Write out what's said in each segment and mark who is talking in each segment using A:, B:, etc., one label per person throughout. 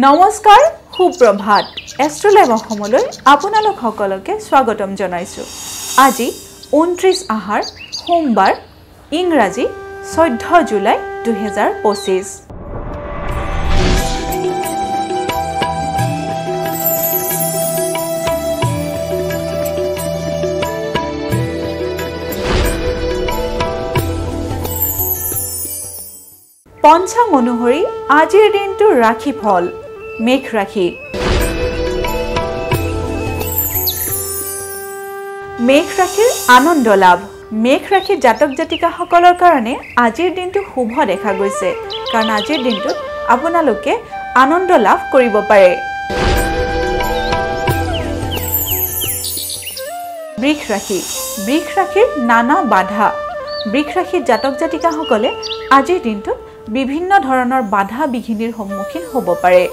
A: নমস্কাৰ সুপ্ৰভাত এষ্ট্ৰলাইভ অসমলৈ আপোনালোক সকলোকে স্বাগতম জনাইছো। আজি 29 আহাৰ সোমবাৰ ইংৰাজী 14 জুলাই 2025। পঞ্চাং অনুসৰি আজিৰ দিনটো ৰাখি ফল মেঘ ৰাখি। মেঘ ৰাখিৰ আনন্দ লাভ। মেঘ ৰাখি জাতক জাতিকাসকলৰ কাৰণে আজিৰ দিনটো শুভ দেখা গৈছে, কাৰণ আজিৰ দিনটোত আপোনালোকে আনন্দ লাভ কৰিব পাৰে। বৃষ ৰাখি। বৃষ ৰাখিৰ নানা বাধা। বৃষ ৰাখি জাতক জাতিকাসকলে আজিৰ দিনটোত বিভিন্ন ধৰণৰ বাধা বিঘিনিৰ সন্মুখীন হ'ব পাৰে।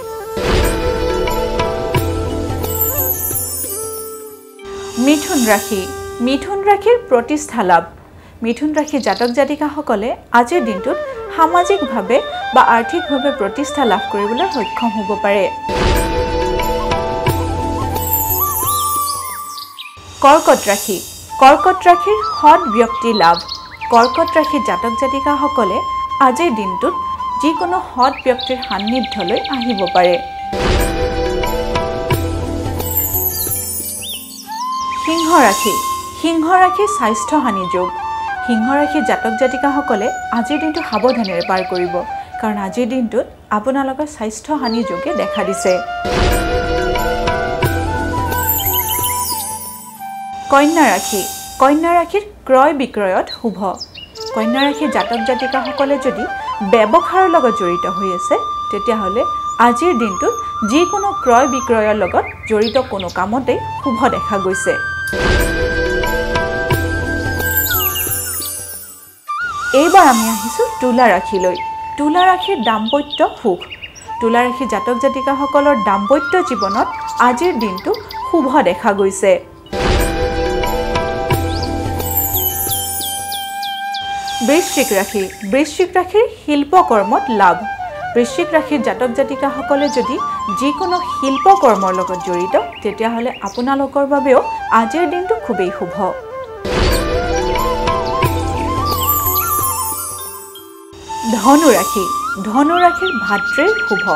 A: মিথুন ৰাশি। মিথুন ৰাশিৰ প্ৰতিষ্ঠা লাভ। মিথুন ৰাশি জাতক জাতিকাসকলে আজিৰ দিনটোত সামাজিকভাৱে বা আৰ্থিকভাৱে প্ৰতিষ্ঠা লাভ কৰিবলৈ সক্ষম হ'ব পাৰে। কৰ্কট ৰাশি। কৰ্কট ৰাশিৰ সৎ ব্যক্তি লাভ। কৰ্কট ৰাশি জাতক জাতিকাসকলে আজিৰ দিনটোত যিকোনো সৎ ব্যক্তিৰ সান্নিধ্যলৈ আহিব পাৰে। সিংহ ৰাশি। সিংহ ৰাশি স্বাস্থ্য হানি যোগ। সিংহ ৰাশি জাতক জাতিকাসকলে আজিৰ দিনটো সাৱধানেৰে পাৰ কৰিব, কাৰণ আজিৰ দিনটোত আপোনালোকৰ স্বাস্থ্য হানি যোগে দেখা দিছে। কন্যা ৰাশি। কন্যা ৰাশিৰ ক্ৰয় বিক্ৰয়ত শুভ। কন্যা ৰাশি জাতক জাতিকাসকলে যদি ব্যৱসায়ৰ লগত জড়িত হৈ আছে, তেতিয়াহ'লে আজিৰ দিনটোত যিকোনো ক্ৰয় বিক্ৰয়ৰ লগত জড়িত কোনো কামতেই শুভ দেখা গৈছে। এইবাৰ আমি আহিছোঁ তুলা ৰাশিলৈ। তুলা ৰাশিৰ দাম্পত্য সুখ। তুলা ৰাশি জাতক জাতিকাসকলৰ দাম্পত্য জীৱনত আজিৰ দিনটো শুভ দেখা গৈছে। বৃশ্চিক ৰাশি। বৃশ্চিক ৰাশিৰ শিল্পকৰ্মত লাভ। বৃশ্চিক ৰাশিৰ জাতক জাতিকাসকলে যদি যিকোনো শিল্পকৰ্মৰ লগত জড়িত, তেতিয়াহ'লে আপোনালোকৰ বাবেও আজিৰ দিনটো খুবেই শুভ। ধনু ৰাশি। ধনু ৰাশিৰ ভাতৃৰ শুভ।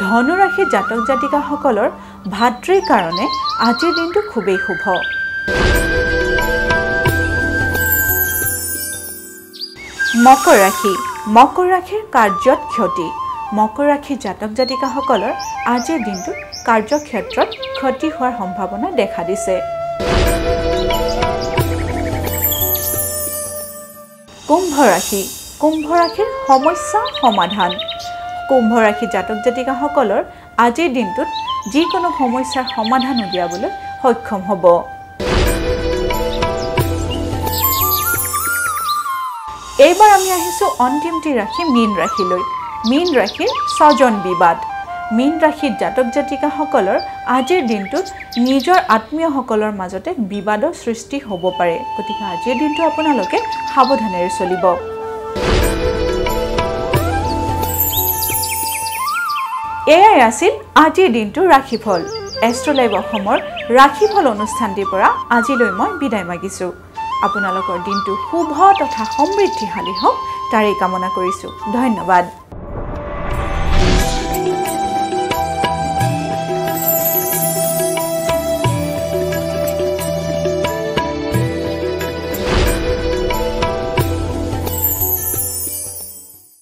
A: ধনু ৰাশিৰ জাতক জাতিকাসকলৰ ভাতৃৰ কাৰণে আজিৰ দিনটো খুবেই শুভ। মকৰ ৰাশি। মকৰ ৰাশিৰ কাৰ্যত ক্ষতি। মকৰ ৰাশি জাতক জাতিকাসকলৰ আজিৰ দিনটোত কাৰ্যক্ষেত্ৰত ক্ষতি হোৱাৰ সম্ভাৱনা দেখা দিছে। কুম্ভ ৰাশি। কুম্ভ ৰাশিৰ সমস্যা সমাধান। কুম্ভ ৰাশি জাতক জাতিকাসকলৰ আজিৰ দিনটোত যিকোনো সমস্যাৰ সমাধান উলিয়াবলৈ সক্ষম হ'ব। এইবাৰ আমি আহিছোঁ অন্তিমটি ৰাশি মীন ৰাশিলৈ। মীন ৰাশিৰ স্বজন বিবাদ। মীন ৰাশিৰ জাতক জাতিকাসকলৰ আজিৰ দিনটোত নিজৰ আত্মীয়সকলৰ মাজতে বিবাদৰ সৃষ্টি হ'ব পাৰে, গতিকে আজিৰ দিনটো আপোনালোকে সাৱধানেৰে চলিব। এয়াই আছিল আজিৰ দিনটোৰ ৰাশিফল। এষ্ট্ৰলাইভ অসমৰ ৰাশিফল অনুষ্ঠানটিৰ পৰা আজিলৈ মই বিদায় মাগিছোঁ। আপোনালোকৰ দিনটো শুভ তথা সমৃদ্ধিশালী হওক, তাৰেই কামনা কৰিছোঁ। ধন্যবাদ।